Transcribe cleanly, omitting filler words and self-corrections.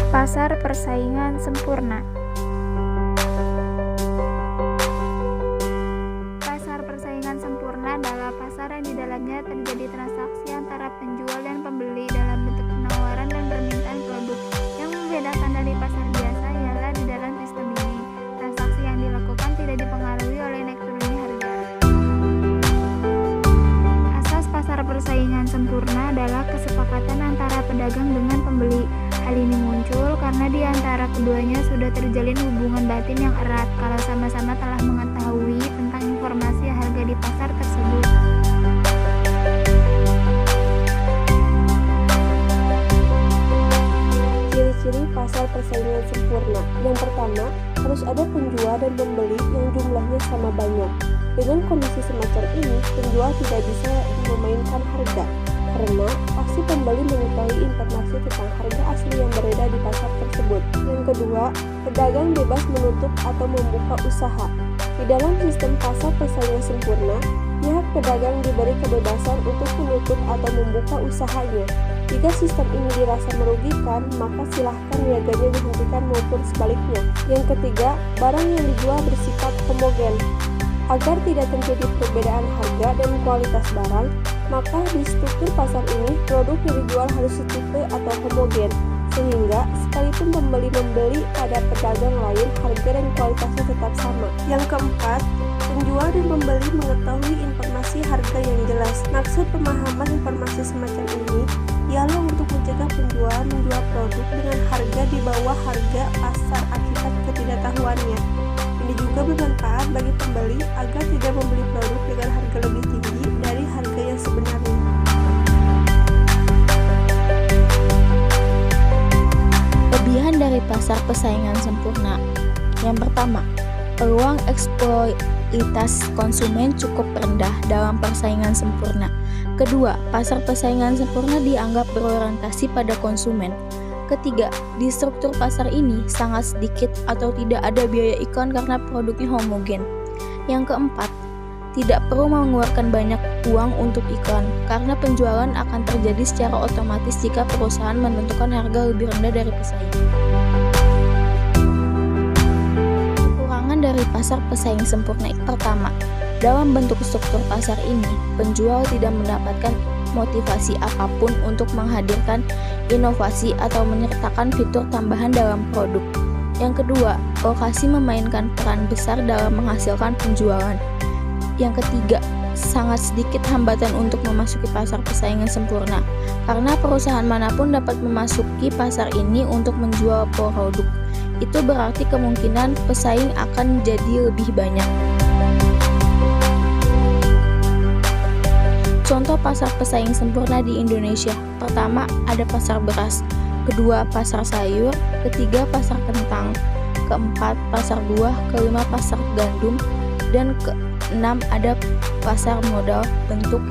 Pasar persaingan sempurna. Pasar persaingan sempurna adalah pasar yang di dalamnya terjadi transaksi antara penjual dan pembeli dalam bentuk penawaran dan permintaan produk. Yang membedakan dari pasar biasa ialah di dalam sistem ini, transaksi yang dilakukan tidak dipengaruhi oleh naik turunnya harga. Asas pasar persaingan sempurna adalah kesepakatan antara pedagang dengan pembeli. Hal ini muncul karena di antara keduanya sudah terjalin hubungan batin yang erat kalau sama-sama telah mengetahui tentang informasi harga di pasar tersebut. Ciri-ciri pasar persaingan sempurna. Yang pertama, harus ada penjual dan pembeli yang jumlahnya sama banyak. Dengan kondisi semacam ini, penjual tidak bisa memainkan harga, karena pasti pembeli mengetahui informasi tentang harga asli yang beredar di pasar tersebut. Yang kedua, pedagang bebas menutup atau membuka usaha. Di dalam sistem pasar persaingan sempurna, pihak pedagang diberi kebebasan untuk menutup atau membuka usahanya. Jika sistem ini dirasa merugikan, maka silahkan niaganya dihentikan maupun sebaliknya. Yang ketiga, barang yang dijual bersifat homogen. Agar tidak terjadi perbedaan harga dan kualitas barang, maka di struktur pasar ini produk yang dijual harus setipe atau homogen, sehingga sekalipun pembeli membeli pada pedagang lain, harga dan kualitasnya tetap sama. Yang keempat, penjual dan pembeli mengetahui informasi harga yang jelas. Maksud pemahaman informasi semacam ini ialah untuk mencegah penjual menjual produk dengan harga di bawah harga pasar akibat ketidaktahuannya. Ini juga bermanfaat bagi pembeli agar tidak membeli produk dengan harga lebih tinggi dari harga yang sebenarnya. Kelebihan dari pasar persaingan sempurna. Yang pertama, peluang eksploitasi konsumen cukup rendah dalam persaingan sempurna. Kedua, pasar persaingan sempurna dianggap berorientasi pada konsumen. Ketiga, di struktur pasar ini sangat sedikit atau tidak ada biaya iklan karena produknya homogen. Yang keempat, tidak perlu mengeluarkan banyak uang untuk iklan karena penjualan akan terjadi secara otomatis jika perusahaan menentukan harga lebih rendah dari pesaing. Kekurangan dari pasar persaingan sempurna. Pertama, dalam bentuk struktur pasar ini, penjual tidak mendapatkan motivasi apapun untuk menghadirkan inovasi atau menyertakan fitur tambahan dalam produk. Yang kedua, lokasi memainkan peran besar dalam menghasilkan penjualan. Yang ketiga, sangat sedikit hambatan untuk memasuki pasar persaingan sempurna, karena perusahaan manapun dapat memasuki pasar ini untuk menjual produk. Itu berarti kemungkinan pesaing akan jadi lebih banyak. Contoh pasar pesaing sempurna di Indonesia. Pertama, ada pasar beras. Kedua, pasar sayur. Ketiga, pasar kentang. Keempat, pasar buah. Kelima, pasar gandum. Dan keenam, ada pasar modal bentuk